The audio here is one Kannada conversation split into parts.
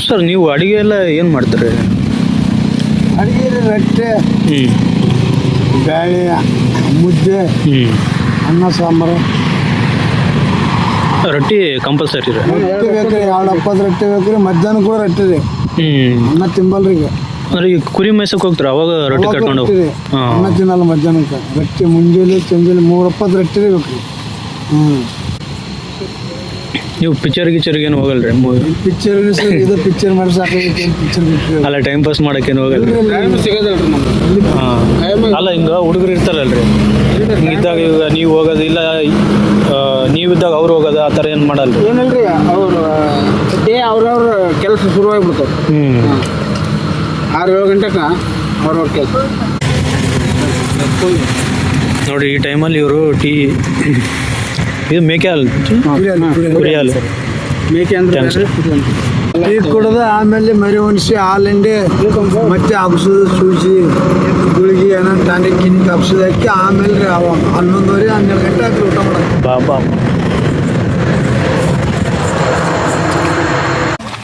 ಸರ್ ನೀವು ಅಡುಗೆ ಎಲ್ಲ ಏನು ಮಾಡ್ತೀರಿ? ಅಡುಗೆ ರೊಟ್ಟಿ, ಬೇಳೆ, ಮುದ್ದೆ, ಅನ್ನ ಸಾಂಬಾರು. ರೊಟ್ಟಿ ಕಂಪಲ್ಸರಿ ರೀ? ರೊಟ್ಟಿ ಬೇಕ್ರಿ, 2 ರೊಟ್ಟಿ ಬೇಕ್ರಿ. ಮಧ್ಯಾಹ್ನ ಕೂಡ ರೊಟ್ಟಿ ರೀ. ಅನ್ನ ತಿಂಬಲ್ರಿ. ಈಗ ಅಂದ್ರೆ ಈಗ ಕುರಿ ಮೇಯ್ಸಕ್ಕೆ ಹೋಗ್ತಾರೆ ಅವಾಗ ರೊಟ್ಟಿ ಕಟ್ಕೊಂಡು ಹೋಗ್ತೀರಿ? ಅನ್ನ ತಿನ್ನಲ್ಲ ಮಧ್ಯಾಹ್ನಕ್ಕೆ. ರೊಟ್ಟಿ ಮುಂಜಾನೆ ಸಂಜೆ 3 ರೊಟ್ಟಿ ಬೇಕ್ರಿ. ನೀವು ಪಿಕ್ಚರ್ಗೆ ಏನು ಹೋಗಲ್ರಿ? ಪಿಕ್ಚರ್ ಇದು ಪಿಕ್ಚರ್ ಮಾಡಿ ಸಾಕಾಗೈತೆ. ಪಿಕ್ಚರ್ ಅಲ್ಲ ಟೈಮ್ ಪಾಸ್ ಮಾಡಕ್ಕೆ ಏನು ಹೋಗಲ್ರಿ? ಅಲ್ಲ ಹಿಂಗೆ ಹುಡುಗರು ಇರ್ತಾರಲ್ರಿ, ಹಿಂಗಿದ್ದಾಗ ಈಗ ನೀವು ಹೋಗೋದಿಲ್ಲ, ನೀವಿದ್ದಾಗ ಅವ್ರು ಹೋಗೋದು ಆ ಥರ ಏನು ಮಾಡಲ್ರಿ? ಏನಲ್ರಿ, ಅವರು ಅವ್ರವ್ರ ಕೆಲಸ ಶುರುವಾಗಿಬಿಡ್ತಾರೆ. 6-7 ಗಂಟೆಗೆ ಅವ್ರವ್ರ ಕೆಲಸ ನೋಡಿ. ಈ ಟೈಮಲ್ಲಿ ಇವರು ಇದು ಮೇಕೆ ಹಾಲು, ಕುರಿ ಹಾಲು, ಮೇಕೆ ಅಂದ್ರೆ ಟೀ ಕುಡಿದ ಆಮೇಲೆ ಮರಿ ಒಣಸಿ ಹಾಲಿಂಡೆ ಮತ್ತೆ ಹಬ್ಸೋದು, ಸೂಜಿ ಗುಳಿಗೆ ಏನೋ ಟಾನಿಕ್ ಗಿನಿಕ್ ಹಬ್ಸೋದು ಹಾಕಿ ಆಮೇಲೆ ರೀ 11:30 12 ಗಂಟೆ ಹಾಕಿ ಊಟ ಮಾಡೋದು. ಬಾಬಾ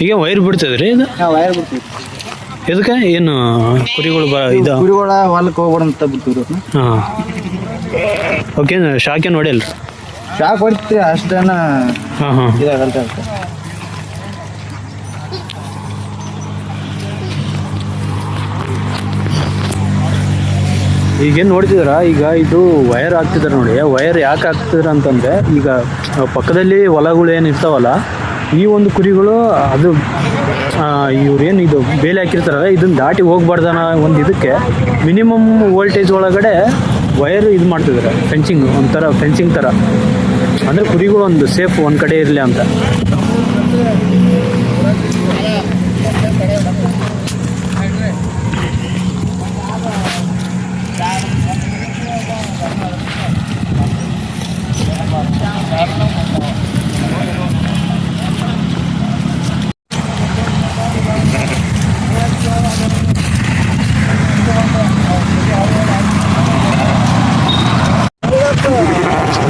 ಈಗ ವೈರ್ ಬಿಡ್ತದ್ರಿ ಇದು? ವೈರ್ ಬಿಡ್ತೀವಿ. ಇದಕ್ಕೆ ಏನು ಕುರಿಗಳು ಇದು ಕುರಿಗಳ ಹೊಲಕ್ಕೆ ಹೋಗ್ಬೇಡಂತ ಬಿಡ್ತೀವಿ. ಹಾಂ, ಓಕೆ. ಶಾಖೇನು ಹೊಡೆಯಲ್ರಿ? ಶಾಕ್ ಹೊಡಿತೀವಿ ಅಷ್ಟೇನ. ಹಾಂ ಇದಾಗಲ್ತ. ಈಗೇನು ನೋಡ್ತಿದಾರ, ಈಗ ಇದು ವೈರ್ ಹಾಕ್ತಿದಾರೆ ನೋಡಿ. ವೈರ್ ಯಾಕೆ ಹಾಕ್ತಿದಾರ ಅಂತಂದರೆ, ಈಗ ಪಕ್ಕದಲ್ಲಿ ಹೊಲಗಳು ಏನು ಇರ್ತಾವಲ್ಲ, ಈ ಒಂದು ಕುರಿಗಳು ಅದು ಇವ್ರೇನು ಇದು ಬೇಲಿ ಹಾಕಿರ್ತಾರಲ್ಲ, ಇದನ್ನು ದಾಟಿ ಹೋಗ್ಬಾರ್ದನ ಒಂದು ಇದಕ್ಕೆ ಮಿನಿಮಮ್ ವೋಲ್ಟೇಜ್ ಒಳಗಡೆ ವೈರ್ ಇದು ಮಾಡ್ತಿದ್ದಾರೆ. ಫೆನ್ಸಿಂಗ್, ಒಂಥರ ಫೆನ್ಸಿಂಗ್ ಥರ, ಅಂದರೆ ಕುರಿಗಳು ಒಂದು ಸೇಫ್ ಒಂದು ಕಡೆ ಇರಲಿ ಅಂತ.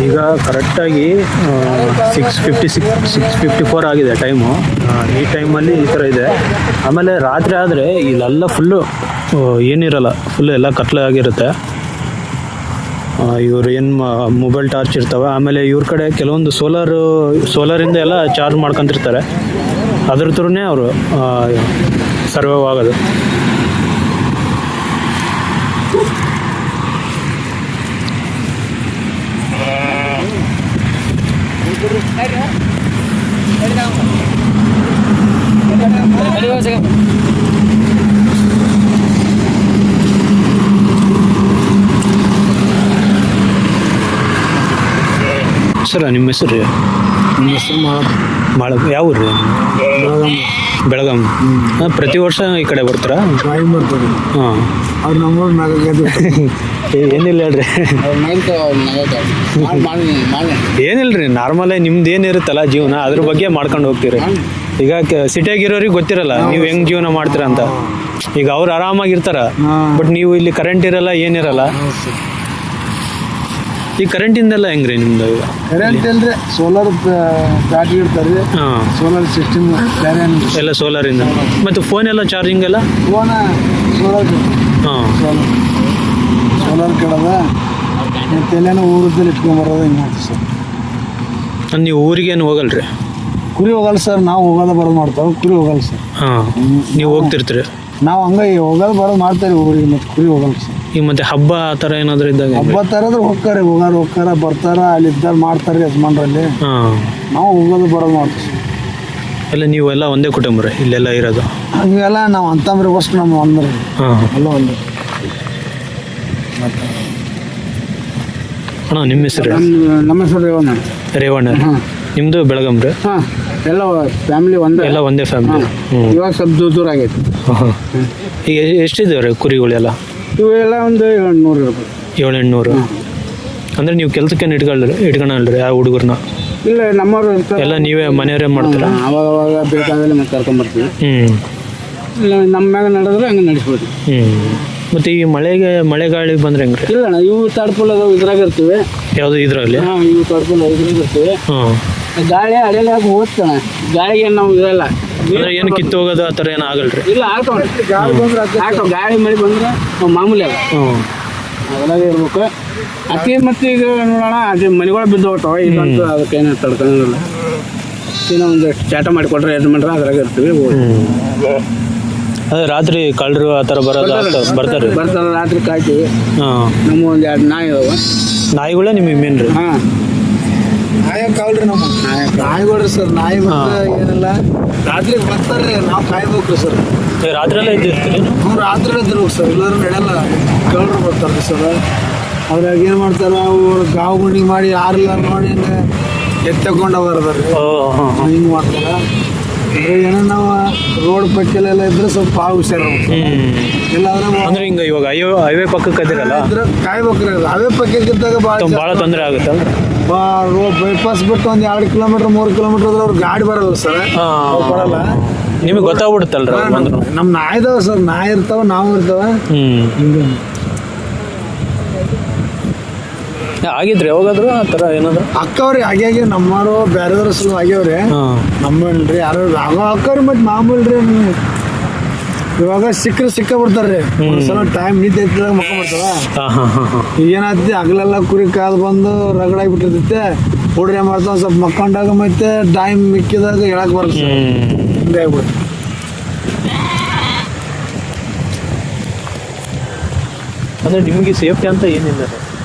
ಈಗ ಕರೆಕ್ಟಾಗಿ 6:54 ಆಗಿದೆ ಟೈಮು. ಈ ಟೈಮಲ್ಲಿ ಈ ಥರ ಇದೆ. ಆಮೇಲೆ ರಾತ್ರಿ ಆದರೆ ಇಲ್ಲೆಲ್ಲ ಫುಲ್ಲು ಏನಿರಲ್ಲ, ಫುಲ್ಲು ಎಲ್ಲ ಕತ್ಲೆ ಆಗಿರುತ್ತೆ. ಇವ್ರು ಏನು ಮೊಬೈಲ್ ಟಾರ್ಚ್ ಇರ್ತವೆ. ಆಮೇಲೆ ಇವ್ರ ಕಡೆ ಕೆಲವೊಂದು ಸೋಲಾರಿಂದ ಎಲ್ಲ ಚಾರ್ಜ್ ಮಾಡ್ಕೊತಿರ್ತಾರೆ. ಅದ್ರ ಥರನೇ ಅವರು ಸರ್ವೈವ್ ಆಗೋದು. ಸರ್ ನಿಮ್ಮ ಹೆಸರು ರೀ? ನಮ್ಮ ಹೆಸರು ಯಾವ ಊರು ರೀ? ಬೆಳಗಾಂ. ಪ್ರತಿ ವರ್ಷ ಈ ಕಡೆ ಬರ್ತಾರಾ? ಬರ್ತದೆ. ಹಾಂ, ಅವ್ರು ನಮ್ಮೂರು ಮ್ಯಾಗ ಏನಿಲ್ಲ ಹೇಳ್ರಿ. ಏನಿಲ್ಲ ರೀ, ನಾರ್ಮಲೇ ನಿಮ್ದು ಏನಿರುತ್ತಲ್ಲ ಜೀವನ, ಅದ್ರ ಬಗ್ಗೆ ಮಾಡ್ಕೊಂಡು ಹೋಗ್ತೀರಿ. ಈಗ ಸಿಟಿಯಾಗಿರೋರಿಗೆ ಗೊತ್ತಿರಲ್ಲ ನೀವು ಹೆಂಗ್ ಜೀವನ ಮಾಡ್ತೀರ ಅಂತ. ಈಗ ಅವ್ರು ಆರಾಮಾಗಿರ್ತಾರ, ಬಟ್ ನೀವು ಇಲ್ಲಿ ಕರೆಂಟ್ ಇರಲ್ಲ, ಏನಿರಲ್ಲ. ಈ ಕರೆಂಟಿಂದೆಲ್ಲ ಹೆಂಗ್ರಿ ನಿಮ್ದು? ಈಗ ಕರೆಂಟ್ ಇಲ್ರಿ, ಸೋಲಾರ್ ಬ್ಯಾಟ್ರಿ ಇರ್ತಾರೆ. ಹಾಂ, ಸೋಲಾರ್ ಸಿಸ್ಟಮ್ ಎಲ್ಲ ಸೋಲಾರಿಂದ. ಮತ್ತು ಫೋನ್ ಎಲ್ಲ ಚಾರ್ಜಿಂಗ್ ಎಲ್ಲ ಫೋನ ಸೋಲಾರ್. ಹಾಂ, ಸೋಲಾರ್ ಕೆಡದ ಮತ್ತೆ ಎಲ್ಲೇನೋ ಊರದಲ್ಲಿ ಇಟ್ಕೊಂಬರೋದು ಹಿಂಗೆ ಮಾಡ್ತೀವಿ ಸರ್. ನೀವು ಊರಿಗೇನು ಹೋಗಲ್ರಿ? ಕುರಿ ಹೋಗಲ್ಲ ಸರ್, ನಾವು ಹೋಗೋದು ಬರೋದು ಮಾಡ್ತಾವೆ. ಕುರಿ ಹೋಗಲ್ಲ ಸರ್. ಹಾಂ, ನೀವು ಹೋಗ್ತಿರ್ತೀರಿ? ನಾವು ಹಂಗೆ ಹೋಗೋದು ಬರೋದು ಮಾಡ್ತಾರೆ ಊರಿಗೆ, ಮತ್ತು ಕುರಿ ಹೋಗಲ್ಲ ಸರ್. ಈಗ ಮತ್ತೆ ಹಬ್ಬ ಆ ಥರ ಏನಾದರೂ ಇದ್ದಾಗ? ಹಬ್ಬ ಥರದ್ರೆ ಹೋಗ್ತಾರೆ, ಹೋಗಾರ ಬರ್ತಾರ, ಅಲ್ಲಿ ಇದ್ದಾಗ ಮಾಡ್ತಾರೆ ಯಜಮಾನ್ರಲ್ಲಿ. ಹಾಂ, ನಾವು ಹೋಗೋದು ಬರೋದು ಮಾಡ್ತೀವಿ ಸರ್. ಎಲ್ಲ ನೀವು ಎಲ್ಲ ಒಂದೇ ಕುಟುಂಬ ರೀ ಇಲ್ಲೆಲ್ಲ ಇರೋದು? ಹಂಗೆಲ್ಲ ನಾವು ಅಂತಂದ್ರೆ ಫಸ್ಟ್ ನಮ್ಮ ಒಂದ್ರೆ. ಹಾಂ, ಎಲ್ಲ ಒಂದು. ಅಣ್ಣ ನಿಮ್ಮ ಹೆಸರು? ನಮ್ಮ ಹೆಸರು ರೇವಣ್ಣ. ರೇವಣ್ಣ. ನಿಮ್ಮದು ಬೆಳಗಾಂ ರೀ? ಹಾಂ, ಎಲ್ಲ ಫ್ಯಾಮಿಲಿ ಒಂದೇ. ಎಲ್ಲ ಒಂದೇ ಫ್ಯಾಮಿಲಿ. ಇವಾಗ ಸ್ವಲ್ಪ ದೂರ ಆಗೈತೆ. ಹಾಂ, ಈಗ ಎಷ್ಟಿದ್ದಾವೆ ರೀ ಕುರಿಗಳೆಲ್ಲ? ಇವೆಲ್ಲ ಒಂದು 700 ಇರ್ಬೋದು. 700-800. ಅಂದರೆ ನೀವು ಕೆಲಸಕ್ಕೇನು ಇಟ್ಕೊಳಲ್ರಿ ಆ ಹುಡುಗರನ್ನ? ಇಲ್ಲ, ನಮ್ಮವ್ರು ಇರ್ತಾರೆ. ಎಲ್ಲ ನೀವೇ ಮನೆಯವರೇ ಮಾಡ್ತೀರಾ? ಅವಾಗ ಬೇಕಾದ್ರೆ ಮತ್ತೆ ಕರ್ಕೊಂಬರ್ತೀವಿ. ಇಲ್ಲ ನಮ್ಮ ಮ್ಯಾಗ ನಡೆದ್ರೆ ಹಂಗೆ ನಡೆಸ್ಬೋದು. ಮತ್ತು ಈ ಮಳೆ ಗಾಳಿ ಬಂದ್ರೆ ಹೆಂಗ್ರಿ? ಇಲ್ಲ ಅಣ್ಣ, ಇವು ತಡ್ಪುಲ್ ಅದಾವ, ಇದ್ರಾಗ ಇರ್ತೀವಿ. ಯಾವುದು ಇದರಲ್ಲಿ? ಹಾಂ, ಇವು ತಡ್ಪುಲ್ ಇದ್ರಾಗ ಇರ್ತೀವಿ. ಹಾಂ, ಗಾಳಿ ಅಡೆಯಲ್ಲಿ ಹಾಕಿ ಹೋಗ್ತಾನೆ. ಗಾಳಿಗೆ ನಾವು ಇರಲ್ಲ, ಅಂದ್ರೆ ಏನು ಕಿತ್ತು ಹೋಗೋದು ಆ ಥರ ಏನು ಆಗಲ್ರಿ? ಇಲ್ಲ ಆಗ್ತಾವ, ಗಾಳಿ ಬಂದ್ರೆ ಆಗ್ತಾವ. ಗಾಳಿ ಮಳೆ ಬಂದ್ರೆ ಅವು ಮಾಮೂಲಿ ಅಲ್ಲ, ಹ್ಞೂ ಅದರಾಗೆ ಇರ್ಬೇಕು. ಅತಿ ಮತ್ತೆ ಈಗ ನೋಡೋಣ ಅದೇ ಮನೆಗಳು ಬಿದ್ದು ಹೋಗ್ತಾವ, ಇಲ್ಲಂತೂ ಅದಕ್ಕೇನು ತಡ್ಕೊಳ್ಳೋದಿಲ್ಲ. ಇನ್ನೂ ಒಂದು ಚಾಟ ಮಾಡಿಕೊಟ್ರೆ ಯಜಮಾನ್ರ ಅದ್ರಾಗ ಇರ್ತೀವಿ. ಅದೇ ರಾತ್ರಿ ಕಳ್ಳರು ಆ ಥರ ಬರೋದು ಬರ್ತಾರೆ ಬರ್ತಾರ, ರಾತ್ರಿ ಕಾಯ್ತೀವಿ. ಹಾಂ. ನಮ್ಮ ಒಂದು 2 ನಾಯಿ ಇದಾವೆ. ನಾಯಿಗಳೇ ನಿಮಗೆ ಮೇನ್ ರೀ? ಹಾಂ, ನಾಯಿ ಕಾವ್ರಿ ನಮ್ಮ ನಾಯಿಗಳ್ರಿ ಸರ್. ನಾಯಿ ಬಂದ್ರೆ ಏನಿಲ್ಲ, ರಾತ್ರಿ ಬರ್ತಾರ್ರಿ, ನಾವು ಕಾಯ್ಬೇಕ್ರಿ ಸರ್. ರಾತ್ರಿಯೆಲ್ಲ ಇದ್ದಿರ್ತೀರಿ? ಹ್ಞೂ, ರಾತ್ರಿ ಇದ್ದಿರ್ಬೇಕು ಸರ್, ಇಲ್ಲಾರು ನಡೆಯಲ್ಲ. ಕಳ್ಳರು ಬರ್ತಾರ್ರಿ ಸರ್. ಅದ್ರಾಗ ಏನು ಮಾಡ್ತಾರೆ, ಅವ್ರು ಗಾವು ಗುಂಡಿ ಮಾಡಿ ಯಾರಿಲ್ಲ ನೋಡಿ ಎತ್ತಕೊಂಡ ಬರೋದ್ರಿ. ಹಾಂ ಹಾಂ. ಹಿಂಗೆ ಮಾಡ್ತಾರೆ. ಏನೋ ನಾವು ರೋಡ್ ಪಕ್ಕಲೆಲ್ಲ ಇದ್ರೆ ಸ್ವಲ್ಪ ಭಾಳ ಹುಷಾರು. ಇಲ್ಲಾಂದ್ರೆ ಅಂದ್ರೆ ಹಿಂಗೆ ಇವಾಗ ಹೈವೇ ಪಕ್ಕಕ್ಕೆ ಅದಿರಲ್ಲ, ಇದ್ರೆ ಕಾಯ್ಬೇಕ್ರಿ. ಅವೇ ಪಕ್ಕಕ್ಕಿದ್ದಾಗ ಭಾಳ ತೊಂದರೆ ಆಗುತ್ತಲ್ಲ. ರೋಡ್ ಬೈಪಾಸ್ ಬಿಟ್ಟು ಒಂದು 2 ಕಿಲೋಮೀಟರ್ 3 ಕಿಲೋಮೀಟರ್ ಅದ್ರ ಅವ್ರು ಗಾಡಿ ಬರಲ್ಲ ಸರ್. ಬರಲ್ಲ, ನಿಮಗೆ ಗೊತ್ತಾಗ್ಬಿಡುತ್ತಲ್ರ ಬಂದ್ರು. ನಮ್ಮ ನಾಯಿ ಇದಾವ ಸರ್, ನಾಯಿ ಇರ್ತಾವ, ನಾವು ಇರ್ತಾವ. ಹಿಂಗೆ ಆಗಿದ್ರಿ ಯಾವಾಗಾದ್ರು ಆ ಥರ ಏನಾದ್ರು? ಅಕ್ಕವ್ರಿ ಹಾಗೆ ನಮ್ಮವರು ಬೇರೆದವ್ರ ಸಲ ಆಗ್ಯಾವ್ರಿ. ನಮ್ಮಲ್ರಿ ಯಾರು ಅಕ್ಕವ್ರಿ. ಮತ್ತೆ ಮಾಮೂಲ್ರಿ, ಇವಾಗ ಸಿಕ್ಕ ಬಿಡ್ತಾರ್ರಿ. ಒಂದ್ಸಲ ಟೈಮ್ ನಿದ್ದೆ ಎತ್ತಿದಾಗ ಮಕ್ಕ ಬಿಡ್ತಾವ. ಏನಾಗ್ತಿ ಹಗಲೆಲ್ಲ ಕುರಿ ಕಾದು ಬಂದು ರಗಡಾಗಿ ಬಿಟ್ಟಿರ್ತೈತೆ. ಹುಡ್ರಿ ಏನ್ ಮಾಡ್ತಾವ, ಸ್ವಲ್ಪ ಮಕ್ಕೊಂಡಾಗ ಮತ್ತೆ ಟೈಮ್ ಮಿಕ್ಕಿದಾಗ ಹೇಳಕ್ ಬರುತ್ತೆ. ಹಿಂಗೆ ಆಗ್ಬಿಡುತ್ತೆ. ಅಂದ್ರೆ ನಿಮಗೆ ಸೇಫ್ಟಿ ಅಂತ ಏನಿಲ್ಲ?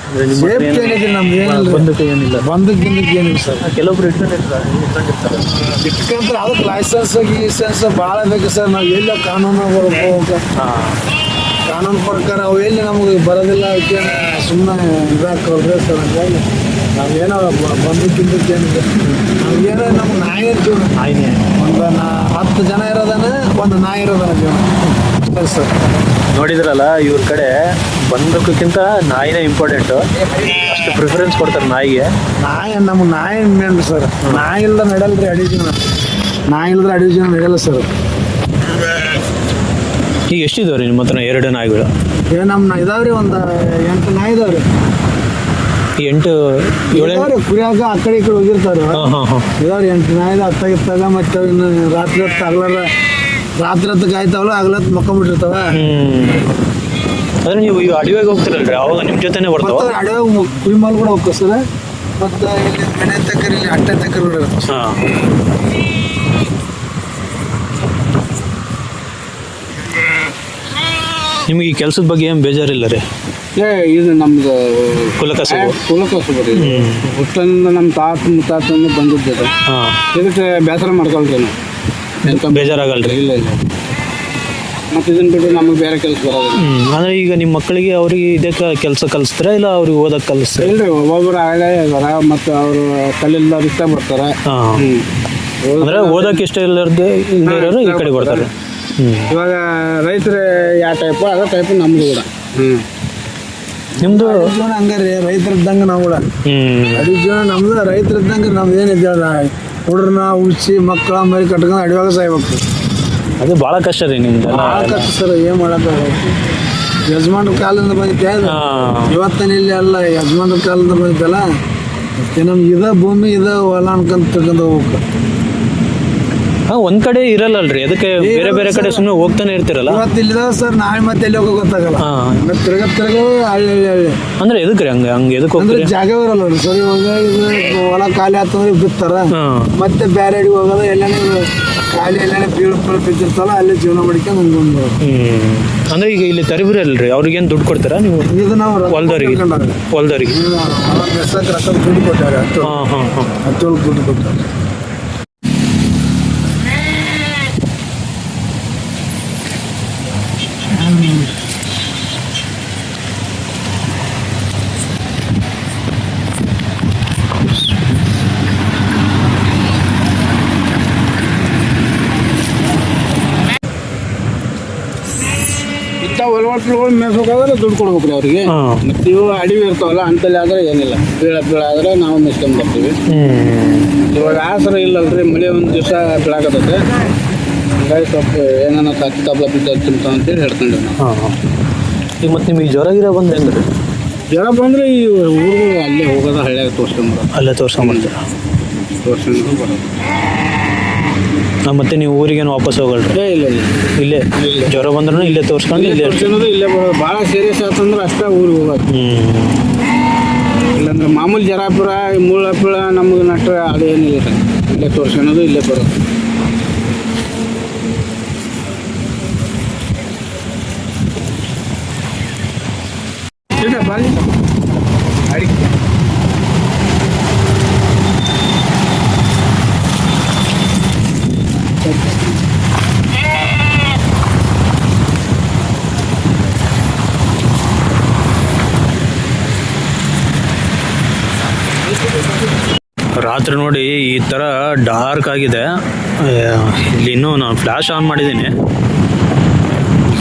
ಸೇಫ್ಟಿ ಏನಿದೆ ನಮ್ದು ಏನಿಲ್ಲ, ಬಂದಕ್ಕೆ ಏನಿಲ್ಲ, ಬಂದಕ್ಕೆ ಏನಿಲ್ಲ ಸರ್. ಕೆಲವೊಬ್ರು ಇಟ್ಕೊಂಡಿರ್ತಾರೆ. ಇಟ್ಕೊಂಡ್ರೆ ಅದಕ್ಕೆ ಲೈಸೆನ್ಸ್ ಭಾಳ ಬೇಕು ಸರ್. ನಾವು ಎಲ್ಲ ಕಾನೂನು ಬರ್ಬೇಕು, ಕಾನೂನು ಪ್ರಕಾರ ಅವು ಎಲ್ಲಿ ನಮಗೆ ಬರೋದಿಲ್ಲ. ಅದಕ್ಕೆ ಸುಮ್ಮನೆ ಇದಾಕಲ್ರಿ ಸರ್. ಹಂಗಾಗಿ ನಾವೇನೋ ಬಂದಕ್ಕಿಂತಕ್ಕೆ ಏನಿದೆ, ನಾವೇನೋ ನಮ್ಮ ನಾಯಿ ಇರ್ತೀವಿ. ಒಂದು 10 ಜನ ಇರೋದಾನೆ, ಒಂದು ನಾಯಿ ಇರೋದಾನ ಜೀವನ ಸರ್. ನೋಡಿದ್ರಲ್ಲ, ಇವ್ರ ಕಡೆ ಬಂದಕ್ಕಿಂತ ನಾಯಿನೇ ಇಂಪಾರ್ಟೆಂಟು. ಅಷ್ಟು ಪ್ರಿಫರೆನ್ಸ್ ಕೊಡ್ತಾರೆ ನಾಯಿಗೆ. ನಮ್ಗೆ ನಾಯಿ ಮೇನ್ ಸರ್. ನಾಯಿ ಇಲ್ದ ನಡೆಯಲ್ರಿ ಅಡಿ ಜೀವನ. ನಾಯಿ ಇಲ್ದ್ರೆ ಅಡಿ ಜೀವನ ನಡೆಯಲ್ಲ ಸರ್. ಈಗ ಎಷ್ಟಿದಾವೆ ರೀ ನಿಮ್ಮ ಹತ್ರ 2 ನಾಯಿಗಳು? ನಮ್ಮ ಇದಾವ್ರಿ, ಒಂದು 8 ನಾಯಿ ಇದಾವ್ರಿ. 8 7 ಕುರಿಯಾಗ ಆ ಕಡೆ ಈ ಕಡೆ ಹೋಗಿರ್ತಾರೆ. ಹಾಂ. ಇದಾವ್ರಿ 8 ನಾಯಿ ಅತ್ತಾಗಿತ್ತಾಗ. ಮತ್ತೆ ಇನ್ನು ರಾತ್ರಿ ಹೊತ್ತು ರಾತ್ರಿ ಕಾಯ್ತಾವಲ್ಲ, ಹಗಲತ್ತು ಮಕ್ಕೊಂಬಿಟ್ಟಿರ್ತಾವ. ಅಂದ್ರೆ ನೀವು ಅಡವಿಗೆ ಹೋಗ್ತಿರಲ್ರಿ, ಅವಾಗ ನಿಮ್ಮ ಜೊತೆನೆ ಬರ್ತಾವ? ಅಡವೆ ಕುರಿ ಮಾಲ್ ಕೂಡ ಹೋಗ್ತದೆ ಸರ್. ಮತ್ತು ಇಲ್ಲಿ ಮನೆ ತಕ್ಕರಿ, ಇಲ್ಲಿ ಅಟ್ಟೆ ತಕ್ಕರಿ ಇರುತ್ತೆ. ಹಾಂ. ನಿಮಗೆ ಈ ಕೆಲಸದ ಬಗ್ಗೆ ಏನು ಬೇಜಾರಿಲ್ಲ ರೀ? ಇದು ನಮ್ದು ಕುಲಕಸಬು ಬರೀ ಹುಟ್ಟಿನಿಂದ ನಮ್ಮ ಮುತ್ತಾತಂದು ಬಂದಿದ್ದೆ. ಹಾಂ. ಇದಕ್ಕೆ ಬೇಸರ ಮಾಡ್ಕೊಳ್ತೇವೆ ನಾವು. ಬೇಜಾರಾಗಲ್ರಿ? ಇಲ್ಲ. ಮತ್ತೆ ಇದನ್ನ ಬಿಟ್ಟು ನಮಗೆ ಬೇರೆ ಕೆಲಸ ಬರೋದಿಲ್ಲ. ಅಂದ್ರೆ ಈಗ ನಿಮ್ಮ ಮಕ್ಕಳಿಗೆ ಅವ್ರಿಗೆ ಇದೇ ಕೆಲಸ ಕಲಿಸ್ತಾರ, ಇಲ್ಲ ಅವ್ರಿಗೆ ಓದಕ್ಕೆ ಕಲಿಸ್ತಾರೆ? ಇಲ್ರಿ, ಒಬ್ಬೊಬ್ರು ಆಗಲೇ ಇದಾರ, ಮತ್ತು ಅವರು ಕಲಿಲ್ದವ್ರು ಇಷ್ಟ ಬರ್ತಾರೆ. ಅಂದ್ರೆ ಓದಕ್ಕೆ ಇಷ್ಟ ಇಲ್ಲದೆ ಇರೋರು ಈ ಕಡೆ ಬರ್ತಾರೆ. ಇವಾಗ ರೈತರು ಯಾವ ಟೈಪು ಅದೇ ಟೈಪು ನಮ್ದು ಕೂಡ. ನಿಮ್ದು ಜೀವನ ಹಂಗಾರಿ, ರೈತರಿದ್ದಂಗೆ ನಾವು ಕೂಡ. ಅಡಿ ಜೀವನ ನಮ್ದು ರೈತರಿದ್ದಂಗೆ. ನಮ್ದು ಏನಿದೆ ಹುಡ್ರನ್ನ ಉಳಿಸಿ ಮಕ್ಕಳ ಮರಿ ಕಟ್ಕೊಂಡು ಅಡಿವಾಗ ಸಾಯ್ಬೇಕು. ಅದು ಭಾಳ ಕಷ್ಟ ರೀ ನಿಮ್ದು. ಭಾಳ ಕಷ್ಟ ಸರ್, ಏನು ಮಾಡೋಕ್ಕಾಗಲ್ಲ. ಯಜಮಾನ್ರ ಕಾಲದಿಂದ ಬಂದಿದ್ದೆ, ಇವತ್ತೇನಿಲ್ಲ ಅಲ್ಲ, ಯಜಮಾನ್ರ ಕಾಲದಿಂದ ಬಂದಿದ್ದಲ್ಲ. ಮತ್ತೆ ನಮ್ಗೆ ಇದ ಭೂಮಿ ಇದ ಹೊಲ ಅನ್ಕೊಂತ ತಗೊಂಡು ಹೋಗ್ಬೇಕು. ಒಂದ್ ಕಡೆ ಇರಲ್ಲಲ್ರಿ, ಅದಕ್ಕೆ ಬೇರೆ ಬೇರೆ ಕಡೆ ಸುಮ್ಮನೆ ಹೋಗ್ತಾನೆ ಇರ್ತಿರಲ್ಲ. ಇವತ್ತು ಇಲ್ಲಿದ ಸರ್, ನಾಳೆ ಮತ್ತೆ ಎಲ್ಲಿ ಹೋಗೋ ಗೊತ್ತಾಗಲ್ಲ. ತಿರ್ಗ ಹಳ್ಳಿ ಅಂದ್ರೆ ಎದಕ್ರಿ ಹಂಗೆ ಎದಕ್ಕೆ ಅಂದ್ರೆ ಜಾಗ ಇರಲ್ಲ ಸರ್. ಇವಾಗ ಇದು ಹೊಲ ಖಾಲಿ ಆತಂದ್ರೆ ಬಿತ್ತಾರ, ಮತ್ತೆ ಬೇರೆ ಅಡಿಗೆ ಹೋಗೋದು. ಎಲ್ಲಾನೇ ಖಾಲಿ ಎಲ್ಲಾನೇ ಬೀಳು ಬಿದ್ದಿರ್ತಲ್ಲ, ಅಲ್ಲಿ ಜೀವನ ಮಾಡ್ಕೊಂಡು ಮುಂದೆ. ಅಂದ್ರೆ ಈಗ ಇಲ್ಲಿ ತರಿಬ್ರಿ ಅಲ್ರಿ, ಅವ್ರಿಗೇನು ದುಡ್ಡು ಕೊಡ್ತಾರ ನೀವು? ಇದು ನಾವು ಹೊಲ್ದವ್ರಿಗೆ ರೊಕ್ಕ ದುಡ್ಡು ಕೊಟ್ಟಾರೆ. 10 ದುಡ್ಡು ಕೊಟ್ಟಾರೆ. ಹೊಲವಟ್ಲುಗಳು ಮೇಯ್ಸ್ಬೇಕಾದ್ರೆ ದುಡ್ಡು ಕೊಡ್ಬೇಕು ರೀ ಅವ್ರಿಗೆ. ಮತ್ತು ಇವು ಅಡವಿ ಇರ್ತಾವಲ್ಲ, ಅಂತಲ್ಲಿ ಆದರೆ ಏನಿಲ್ಲ, ಬೀಳಾದ್ರೆ ನಾವು ಮೇಯ್ಸ್ಕೊಂಡು ಬರ್ತೀವಿ. ಇವಾಗ ಆಸರ ಇಲ್ಲಲ್ರಿ, ಮಳೆ ಒಂದು ದಿವಸ ಬೀಳಾಕತ್ತೈತೆ. ಹಂಗಾಗಿ ಸ್ವಲ್ಪ ಏನಾನ ತತ್ತಿ ತಬ್ಲ ಬಿದ್ದು ತಿಂತಾವ ಅಂತೇಳಿ ಹೇಳ್ಕೊಂಡ್ರಿ ನಾವು. ಈಗ ಮತ್ತೆ ನಿಮಗೆ ಜ್ವರ ಗಿರ ಬಂದು ಹೆಂಗ್ರಿ? ಜ್ವರ ಬಂದರೆ ಈ ಊರು ಅಲ್ಲೇ ಹೋಗೋದು, ಹಳ್ಳಿಯಾಗ ತೋರಿಸ್ಕೊಂಬರೋದು. ಅಲ್ಲೇ ತೋರಿಸ್ಕೊಂಬರ್ತೀರ? ತೋರಿಸ್ಕೊಂಡು ಬರೋದು. ಮತ್ತೆ ನೀವು ಊರಿಗೇನು ವಾಪಸ್ ಹೋಗಲ್ರಿ? ಇಲ್ಲ ಇಲ್ಲೇ ಜ್ವರ ಬಂದ್ರೂ ಇಲ್ಲೇ ತೋರಿಸ್ಕೊಂಡು ಇಲ್ಲೇ ತೋರ್ಸೋದು ಇಲ್ಲೇ ಬರೋದು. ಭಾಳ ಸೀರಿಯಸ್ ಆತಂದ್ರೆ ಅಷ್ಟೇ ಊರಿಗೆ ಹೋಗೋದು. ಇಲ್ಲಾಂದ್ರೆ ಮಾಮೂಲಿ ಜರಾಪುರ ಮುಳ್ಳ ಪೀಳ ನಮ್ಗೆ ನಟ್ರ ಅದು ಏನಿಲ್ಲ ಸರ್. ಇಲ್ಲೇ ತೋರ್ಸ್ಕೊಳೋದು ಇಲ್ಲೇ ಬರೋದು. ಬಾಲಿ ಅಡಿಕೆ ರಾತ್ರಿ ನೋಡಿ ಈ ಥರ ಡಾರ್ಕ್ ಆಗಿದೆ. ಇಲ್ಲಿ ಇನ್ನೂ ನಾನು ಫ್ಲ್ಯಾಶ್ ಆನ್ ಮಾಡಿದ್ದೀನಿ.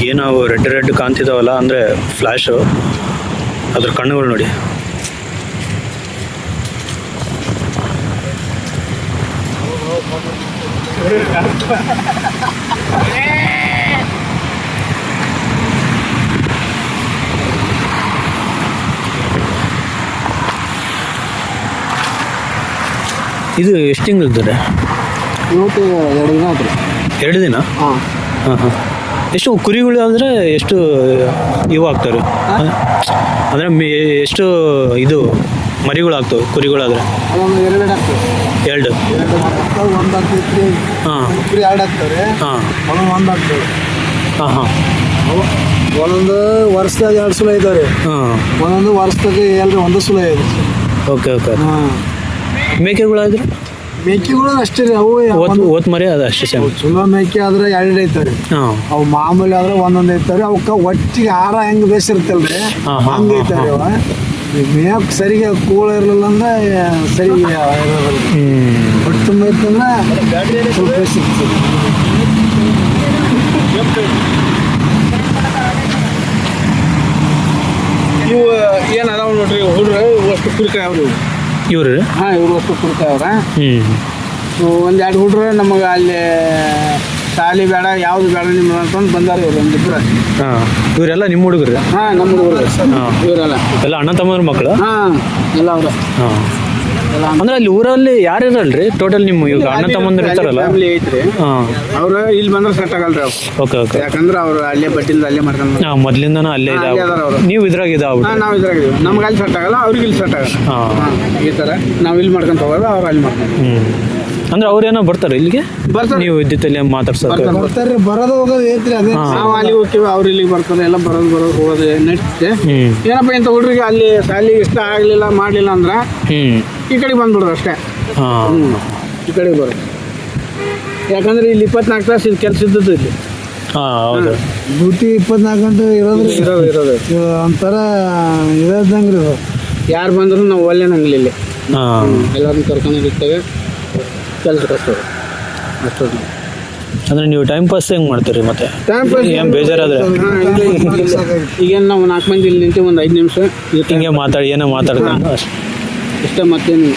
ಏನೋ ರೆಡ್ ಕಾಣ್ತಿದ್ದಾವಲ್ಲ, ಅಂದರೆ ಫ್ಲ್ಯಾಶು, ಅದ್ರ ಕಣ್ಣುಗಳು ನೋಡಿ. ಇದು ಎಷ್ಟು ತಿಂಗಳಿದ್ದಾರೆ? ಇವತ್ತು 2 ದಿನ ಆಯ್ತು. 2 ದಿನ? ಹಾಂ ಹಾಂ ಹಾಂ. ಎಷ್ಟು ಕುರಿಗಳು ಅಂದರೆ ಎಷ್ಟು ಇವು ಆಗ್ತವೆ ಅಂದರೆ ಎಷ್ಟು ಇದು ಮರಿಗಳು ಆಗ್ತವೆ ಕುರಿಗಳಾದರೆ? ಅದೊಂದು 2 ಆಗ್ತದೆ. 2 ಒಂದು ಆಗ್ತೈತ್ರಿ. ಹಾಂ ಕುರಿ 2 ಆಗ್ತವೆ. ಹಾಂ ಒಂದು ಆಗ್ತದೆ. ಹಾಂ ಹಾಂ. ಒಂದೊಂದು ವರ್ಷದಾಗ 2 ಸಲ ಇದ್ದಾವೆ. ಹಾಂ. ಒಂದೊಂದು ವರ್ಷದಾಗ ಎಲ್ರಿ 1 ಸಲ ಇದೆ. Okay okay. ಹಾಂ. ಮೇಕೆಗಳಾದ್ರೆ? ಮೇಕೆಗಳು ಅಷ್ಟೇ ರೀ. ಅವು ಓತ್ ಮರಿ ಅದು ಅಷ್ಟೇ ಸೇಮ್. ಚಲೋ ಮೇಕೆ ಆದ್ರೆ 2 ಐತಾವ್ರಿ. ಹಾಂ. ಅವು ಮಾಮೂಲಿ ಆದ್ರೆ ಒಂದೊಂದು ಐತಾವ್ರಿ. ಅವಕ್ಕೆ ಒಟ್ಟಿಗೆ ಆಹಾರ ಹೆಂಗೆ ಬೇಸಿರ್ತಲ್ರಿ ಹಂಗೆ ಐತಾವ್ರಿ. ಅವ ಮೇಯಕ್ಕೆ ಸರಿಗೆ ಕೂಳ ಇರಲಿಲ್ಲ ಅಂದ್ರೆ ಸರಿ ಹೊಟ್ಟೆ ತುಂಬ ಐತಂದ್ರೆ ಸ್ವಲ್ಪ ಬೇಸಿರ್ತದೆ. ಇವು ಏನು ಅದಾವ ನೋಡ್ರಿ ಹುಡ್ರು ಅಷ್ಟು ಕುರಿಕಾಯವ್ರಿ ಇವ್ರು. ಹಾಂ ಇವ್ರು ಅಷ್ಟು ಕುರಿಕಾಯವ್ರ. ಹ್ಞೂ. 1-2 ಹುಡ್ರು ನಮಗೆ ಅಲ್ಲಿ ಶಾಲಿ ಬೇಡ ಯಾವುದು ಬೇಡ ನಿಮ್ಮ ಅಂತಂದು ಬಂದಾರ ಇವ್ರು ಒಂದಿಬ್ಬರು. ಹಾಂ. ಇವರೆಲ್ಲ ನಿಮ್ಮ ಹುಡುಗರು? ಹಾಂ ನಮ್ಮ ಹುಡುಗರು. ಹಾಂ. ಇವರೆಲ್ಲ ಎಲ್ಲ ಅಣ್ಣ ತಮ್ಮನ ಮಕ್ಕಳು? ಹಾಂ ಎಲ್ಲ ಅವ್ರ. ಹಾಂ. ಎಲ್ಲ ಅಂದ್ರೆ ಅಲ್ಲಿ ಊರಲ್ಲಿ ಯಾರು ಇರಲ್ರಿ ಟೋಟಲ್? ನಿಮ್ಮ ಈಗ ಅಣ್ಣ ತಮ್ಮಂದ್ರು ಇರ್ತಾರಲ್ಲ? ಫ್ಯಾಮಿಲಿ ಐತ್ರಿ. ಹಾಂ. ಅವ್ರು ಇಲ್ಲಿ ಬಂದ್ರೆ ಸೆಟ್ ಆಗಲ್ರಿ ಅವ್ರು. Okay okay. ಯಾಕಂದ್ರೆ ಅವ್ರು ಅಲ್ಲೇ ಬಟ್ಟಿಂದ ಅಲ್ಲೇ ಮಾಡ್ಕೊಂಡು. ಹಾಂ, ಮೊದಲಿಂದನೂ ಅಲ್ಲೇ ಅಲ್ಲೇ ಅದಾರ ಅವ್ರು. ನೀವು ಇದ್ರಾಗ ಹಾಂ ಇದಾಗ್ಬಿಟ್ಟು? ನಾವು ಇದ್ರಾಗಿದ್ದೀವಿ. ನಮ್ಗೆ ಅಲ್ಲಿ ಸೆಟ್ ಆಗಲ್ಲ, ಅವ್ರಿಗೆ ಇಲ್ಲಿ ಸೆಟ್ ಆಗಲ್ಲ. ಹಾಂ. ಈ ಥರ ನಾವು ಇಲ್ಲಿ ಮಾಡ್ಕೊಂತ ಹೋಗೋದು, ಅವ್ರು ಅಲ್ಲಿ ಮಾಡ್ಕೊಂಡು. ಅಂದ್ರೆ ಅವ್ರೇನೋ ಬರ್ತಾರೆ ಇಲ್ಲಿಗೆ? ಬರ್ತಾರೆ. ನೀವು ಇದ್ದಿತ್ತಲ್ಲಿ ಮಾತಾಡ್ಸೋಕೆ? ಬರ್ತಾರ್ರಿ. ಬರೋದು ಹೋಗೋದು ಐತ್ರಿ. ಅದೇ ನಾವು ಅಲ್ಲಿ ಹೋಗ್ತೀವಿ, ಅವ್ರು ಇಲ್ಲಿಗೆ ಬರ್ತಾರೆ. ಎಲ್ಲ ಬರೋದು ಹೋಗೋದು ನಡೀತೆ. ಏನಪ್ಪ ಇಂಥ ಹುಡ್ರಿಗೆ ಅಲ್ಲಿ ಶಾಲಿ ಇಷ್ಟ ಆಗಲಿಲ್ಲ ಮಾಡಲಿಲ್ಲ ಅಂದ್ರೆ ಈ ಕಡೆಗೆ ಬಂದ್ಬಿಡೋದು ಅಷ್ಟೇ. ಹಾಂ. ಈ ಕಡೆಗೆ ಬರೋದು. ಯಾಕಂದ್ರೆ ಇಲ್ಲಿ 24 ತಾಸು ಇಲ್ಲಿ ಕೆಲಸ ಇದ್ದದ್ದು ಇಲ್ಲಿ. ಹಾಂ ಹೌದು. ಡ್ಯೂಟಿ 24 ಗಂಟೆ ಇರೋದ್ರಿ. ಇರೋದು ಒಂಥರ ಇರೋದಂಗೆ ರೀ. ಯಾರು ಬಂದ್ರು ನಾವು ಒಳ್ಳೆ ನಂಗಿಲ್ಲ ಇಲ್ಲಿ. ಹಾಂ. ಎಲ್ಲರನ್ನ ಕರ್ಕೊಂಡು ಇರ್ತೇವೆ, ಕೆಲಸ ಕಷ್ಟರು ಅಷ್ಟೊಂದು. ಅಂದ್ರೆ ನೀವು ಟೈಮ್ ಪಾಸ್ ಹೆಂಗೆ ಮಾಡ್ತೀರಿ ಮತ್ತೆ? ಟೈಮ್ ಪಾಸ್ ಏನು ಬೇಜಾರಾದ್ರೆ? ಈಗೇನು ನಾವು 4 ಮಂದಿ ಇಲ್ಲಿ ನಿಂತು ಒಂದು 5 ನಿಮಿಷ ಹಿಂಗೆ ಮಾತಾಡಿ ಏನೋ ಮಾತಾಡ್ಕೊಂಡು ಅಷ್ಟೇ. ಇಷ್ಟ ಮತ್ತೇನು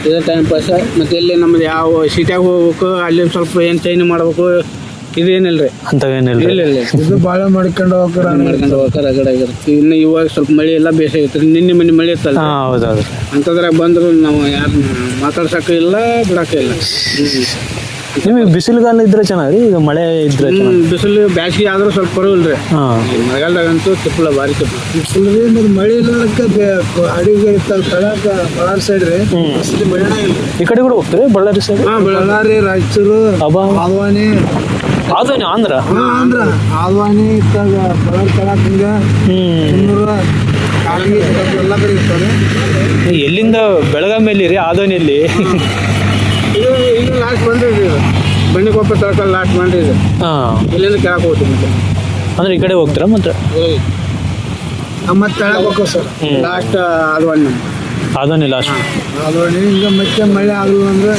ಇದೇ ಟೈಮ್ ಪಾಸ್. ಮತ್ತು ಎಲ್ಲಿ ನಮ್ದು ಯಾವ ಸಿಟಿಯಾಗ ಹೋಗ್ಬೇಕು, ಅಲ್ಲಿ ಸ್ವಲ್ಪ ಏನು ಚೈನ್ ಮಾಡ್ಬೇಕು, ಇದೇನಿಲ್ಲ ರೀ. ಅಂಥವೇನಿಲ್ಲ? ಇಲ್ಲ ಇದು ಭಾಳ ಮಾಡ್ಕೊಂಡು ಹೋಗ್ರ ಮಾಡ್ಕೊಂಡು ಹೋಗ್ತಾರೆ ಆ ಕಡೆ ಇನ್ನು ಇವಾಗ ಸ್ವಲ್ಪ ಮಳೆ ಎಲ್ಲ ಬೇಸ ಐತ್ರಿ. ನಿನ್ನೆ ಮೊನ್ನೆ ಮಳೆ ಇತ್ತಲ್ಲ. ಹಾಂ ಹೌದು ಹೌದು. ಅಂಥದ್ರಾಗ ಬಂದ್ರು ನಾವು ಯಾರನ್ನ ಮಾತಾಡ್ಸೋಕೆ ಇಲ್ಲ, ಬಿಡೋಕೆ ಇಲ್ಲ. ನಿಮಗೆ ಬಿಸಿಲುಗಾಲ ಇದ್ರೆ ಚೆನ್ನಾಗಿ, ಈಗ ಮಳೆ ಇದ್ರೆ ಚೆನ್ನಾಗಿ. ಬಿಸಿಲು ಬ್ಯಾಸಿಗೆ ಆದ್ರೂ ಸ್ವಲ್ಪ ಪರವಾಗಿಲ್ಲ ರೀ. ಹಾಂ. ಮಳೆಗಾಲದಾಗಂತೂ ತಿಪ್ಪಲ ಭಾರಿ ತಿಪ್ಪಲ. ಬಿಸಿಲ್ರಿ. ಮತ್ತು ಮಳೆ ಇಲ್ಲದಕ್ಕೆ ಅಡಿಗೆ ಇರ್ತಾವೆ ತಳಕ ಬಳ್ಳಾರಿ ಸೈಡ್ ರೀ. ಬಿಸಿಲು ಮಳೆನೇ ಇಲ್ಲ. ಈ ಕಡೆ ಕೂಡ ಹೋಗ್ತೀರಿ ಬಳ್ಳಾರಿ ಸೈಡ್? ಹಾಂ ಬಳ್ಳಾರಿ, ರಾಯಚೂರು, ಆದ್ವಾನಿ. ಆದ್ವಾನಿ ಆಂಧ್ರ? ಆಂಧ್ರ ಆದ್ವಾನಿ ಇತ್ತಾಗ ಬಳ್ಳಾರಿ ತಳಕ ಹಿಂಗೆ ಕುನ್ನೂರು ಕಾಲಿಗೆ ಎಲ್ಲ ಕಡೆ ಇರ್ತಾರೆ. ಎಲ್ಲಿಂದ ಬೆಳಗಾವಿಯಲ್ಲಿ ರೀ ಆದ್ವಾನಿಯಲ್ಲಿ? ಇದು ಲಾಸ್ಟ್ ಬಂದಿದೆ. ಇದು ಬಂಡಿಕೊಪ್ಪ ತಳಕಲ್ಲಿ ಲಾಸ್ಟ್ ಬಂದಿದೆ. ಹಾಂ. ಇಲ್ಲಿಂದ ಕೆಳಗೆ ಹೋಗ್ತೀವಿ ಮತ್ತೆ. ಅಂದ್ರೆ ಈ ಕಡೆ ಹೋಗ್ತೀರಾ ಮತ್ತೆ? ಮತ್ತೆ ತಳಬೇಕು sir. Last Advani. Advani last. Advani ಹಿಂಗೆ ಮತ್ತೆ ಮಳೆ ಆಗಲಿಲ್ಲ ಅಂದ್ರೆ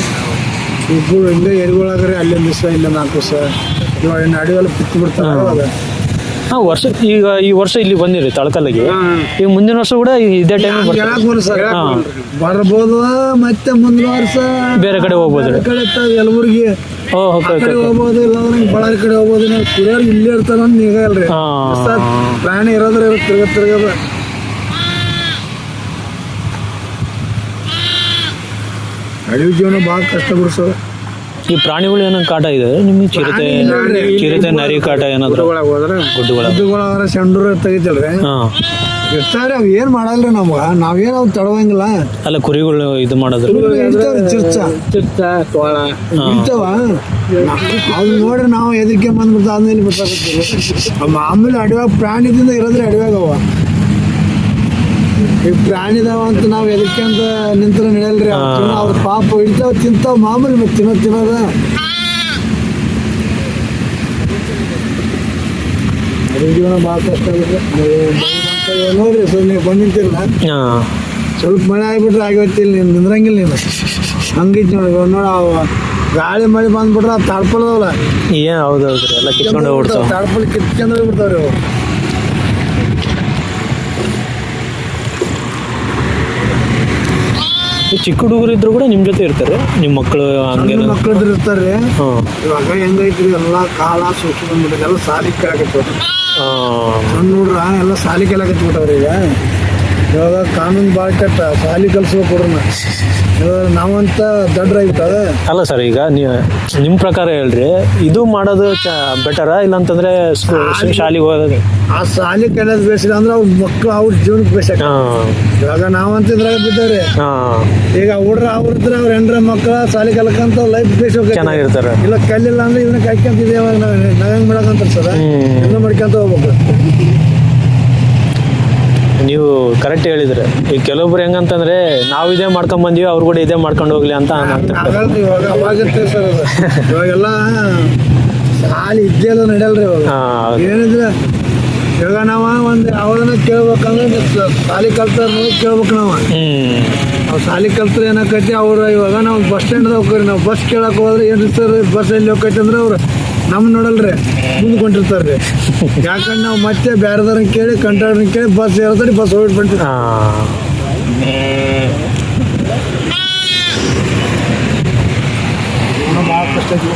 ಇಬ್ಬರು ಹಿಂಗೆ ಎರಿಗೊಳಗ್ರಿ. ಅಲ್ಲೊಂದು ದಿವಸ ಇಲ್ಲ 4 ದಿವಸ ಇವಾಗ ಅಡಿಗೆಲ್ಲ ಕಿತ್ತು ಬಿಡ್ತಾರೆ. ಅವಾಗ ಹಾಂ. ಈಗ ಈ ವರ್ಷ ಇಲ್ಲಿ ಬಂದಿರಿ ತಳಕಲ್ಲಿಗೆ. ಈಗ ಮುಂದಿನ ವರ್ಷ ಕೂಡ ಇದೇ ಟೈಮ್ ಹಾಂ ಬರ್ಬೋದು. ಮತ್ತೆ ಮುಂದಿನ ವರ್ಷ ಬೇರೆ ಕಡೆ ಹೋಗ್ಬೋದು. ಕಡೆ ಯಲಬುರ್ಗಿ ಕಡೆ ಹೋಗ್ಬೋದು, ಇಲ್ಲಾಂದ್ರೆ ಬಳ್ಳಾರಿ ಕಡೆ ಹೋಗ್ಬೋದು. ನಾವು ಕುರಿಯರ್ ಇಲ್ಲೇ ಇರ್ತಾರ ಅಂತ ಈಗ ಅಲ್ರಿ. ಪ್ರಾಣಿ ಇರೋದ್ರೆ ತಿರ್ಗದ ಅಡವಿ ಜೀವನ ಭಾಳ ಕಷ್ಟ ಬಿಡ್ಸೋದು. ಈ ಪ್ರಾಣಿಗಳು ಏನೋ ಕಾಟ ಇದೆ ನಿಮಗೆ? ಚಿರತೆ ನರಿ ಕಾಟ ಏನಾದ್ರು? ಒಳಗೆ ಹೋದ್ರೆ ಗುಡ್ಡುಗಳ? ಗುಡ್ಡುಗಳ ಸೆಂಡೂರು ತೆಗಿತಲ್ರಿ, ಹಾಂ. ಇರ್ತಾವ್ರಿ. ಅವ್ ಏನ್ ಮಾಡಲ್ರಿ ನಮ್ಗ, ನಾವೇನ್ ಅವ್ ತಡವಂಗಿಲ್ಲ. ಅಲ್ಲ ಕುರಿಗಳು ಇದು ಮಾಡೋದು ಇರ್ತಾವ್ರಿ ಚಿರ್ಚ ಚಿತ್ತ ತೋಳ ಇರ್ತಾವ. ಅವ್ ನೋಡ್ರಿ ನಾವು ಎದಕ್ಕೆ ಬಂದ್ಬಿಡ್ತಾ ಆದ್ಮೇಲೆ ಗೊತ್ತಾಗುತ್ತೆ. ಮಾಮೂಲಿ ಅಡವ್ಯಾಗ ಪ್ರಾಣಿದಿಂದ ಇರೋದ್ರಿ ಅಡವ್ಯಾಗ ಅವ. ಈಗ ಪ್ರಾಣಿದಾವ ಅಂತ ನಾವ್ ಎದಕ್ಕೆ ಅಂತ ನಿಂತರ ನಡೆಯಲ್ರಿ. ಅವ್ರ ಪಾಪ ಇಡ್ತಾವ ತಿಂತಾವ ಮಾಮೂಲಿ, ಮತ್ತೆ ತಿನ್ನೋದ ಜೀವನ ಭಾಳ ಕಷ್ಟ ಆಗುತ್ತೆ ನೋಡ್ರಿ. ಸ್ವಲ್ಪ ನೀವು ಬಂದಿರ್ತಿರಲ್ಲ, ಹಾಂ. ಸ್ವಲ್ಪ ಮಳೆ ಆಗ್ಬಿಟ್ರೆ ಆಗಿರ್ತಿಲ್ಲ, ನೀನು ನಿಂದ್ರಂಗಿಲ್ಲ. ನೀನು ಹಂಗಿತ್ತು ನೋಡಿ. ನೋಡ ಗಾಳಿ ಮಳೆ ಬಂದ್ಬಿಟ್ರೆ ಆ ತಾಡ್ಪಲ್ದವಲ್ಲ, ಏನು ಹೌದೌದ್ರಿ, ಎಲ್ಲ ಕಿತ್ಕೊಂಡು ಹೋಗ್ಬಿಡ್ತಾವ. ತಾಡ್ಪಲ್ ಕಿತ್ಕೊಂಡು ಹೋಗ್ಬಿಡ್ತಾವ್ರಿ ಅವು. ಈ ಚಿಕ್ಕ ಹುಡುಗರು ಇದ್ರು ಕೂಡ ನಿಮ್ಮ ಜೊತೆ ಇರ್ತಾರೆ, ನಿಮ್ಮ ಮಕ್ಕಳು ಹಂಗೆ? ಮಕ್ಳು ಇರ್ತಾರ್ರಿ. ಹಾಂ. ಇವಾಗ ಹೆಂಗೈತ್ರಿ ಎಲ್ಲ ಕಾಲ ಸೂಕ್ಷ್ಮ ಬಂದ್ಬಿಟ್ಟು ಎಲ್ಲ ಸಾಲಿ ಕೇಳಕತ್ಬಿಟ್ರಿ. ಸಣ್ಣ ನೋಡ್ರ ಎಲ್ಲ ಸಾಲಿ ಕೇಳಕತ್ಬಿಟ್ಟವ್ರಿ. ಇವಾಗ ಕಾನೂನು ಭಾಳ ಕೆಟ್ಟ, ಸಾಲಿ ಕಲ್ಸ್ಬೇಕು ಕೊಡ್ರನ್ನ. ಇವಾಗ ನಾವಂತ ದಡ್ರಾಗಿಬಿಟ್ಟದ. ಅಲ್ಲ ಸರ್, ಈಗ ನಿಮ್ಮ ಪ್ರಕಾರ ಹೇಳ್ರಿ, ಇದು ಮಾಡೋದು ಬೆಟರಾ ಇಲ್ಲಾಂತಂದ್ರೆ ಶಾಲೆಗೆ ಹೋಗೋದು? ಆ ಸಾಲಿ ಕಲಿಯೋದು ಬೇಸಿಲ್ಲ ಅಂದ್ರೆ ಅವ್ರ ಮಕ್ಳು ಅವ್ರ ಜೀವನಕ್ಕೆ ಬೇಸಾಕ. ಇವಾಗ ನಾವಂತ ಇದ್ರಾಗ ಬಿದ್ದವ್ರಿ. ಈಗ ಹುಡ್ರ ಅವ್ರಿದ್ರೆ ಅವ್ರ ಹೆಂಡ್ರ ಮಕ್ಕಳ ಸಾಲಿ ಕಲ್ಕಂತ ಲೈಫ್ ಬೇಸ ಚೆನ್ನಾಗಿರ್ತಾರೆ. ಇಲ್ಲ ಕಲ್ಲಿಲ್ಲ ಅಂದ್ರೆ ಇದನ್ನ ಕಾಯ್ಕೊಂತಿದ್ದೇವೆ. ಇವಾಗ ನಾವ್ ಹೆಂಗ್ ಮಾಡಕಂತ ಸರ್, ಎಲ್ಲ ಮಾಡ್ಕೊಂತ ಹೋಗ್ಬೇಕು. ನೀವು ಕರೆಕ್ಟ್ ಹೇಳಿದ್ರೆ, ಈಗ ಕೆಲವೊಬ್ರು ಹೆಂಗಂತಂದ್ರೆ ನಾವು ಇದೇ ಮಾಡ್ಕೊಂಡ್ ಬಂದೀವಿ, ಅವ್ರು ಕೂಡ ಇದೇ ಮಾಡ್ಕೊಂಡು ಹೋಗ್ಲಿ ಅಂತ ಆಗಲ್ರಿ. ಇವಾಗ ಅವಾಗತ್ತೆ ಸರ್ ಅದು. ಇವಾಗೆಲ್ಲ ಸಾಲಿ ಇದ್ದೇ ಎಲ್ಲ ನಡೆಯಲ್ರಿ. ಇವಾಗ ಏನಿದ್ರೆ ಇವಾಗ ನಾವ ಒಂದು ಯಾವ್ದನ್ನ ಕೇಳ್ಬೇಕಂದ್ರೆ ಸಾಲಿ ಕಲ್ತಾರ ನೋಡಿ ಕೇಳ್ಬೇಕು. ನಾವು ಸಾಲಿ ಕಲ್ತ್ರೆ ಏನಾಕೈತಿ, ಅವ್ರು ಇವಾಗ ನಾವು ಬಸ್ ಸ್ಟ್ಯಾಂಡ್ದಾಗ ಹೋಗ್ರಿ, ನಾವು ಬಸ್ ಕೇಳಕ್ ಹೋದ್ರೆ ಏನ್ರಿ ಸರ್ ಬಸ್ ಎಲ್ಲಿ ಹೋಗ್ತೈತಿ ಅಂದ್ರೆ ಅವ್ರು ನಮ್ ನೋಡಲ್ರಿ, ಮುಂದೆ ಕೊಂಡಿರ್ತಾರ್ರಿ. ಯಾಕಂದ್ರೆ ನಾವು ಮತ್ತೆ ಬೇರೆದವ್ರನ್ನ ಕೇಳಿ ಕಂಟ್ರಾಕ್ಟರ್ನ ಕೇಳಿ ಬಸ್ ಹೇಳ್ತಾರೆ, ಬಸ್ ಹೋಗ್ಬಿಟ್ಟು ಭಾಳ ಕಷ್ಟ ಐತಿ.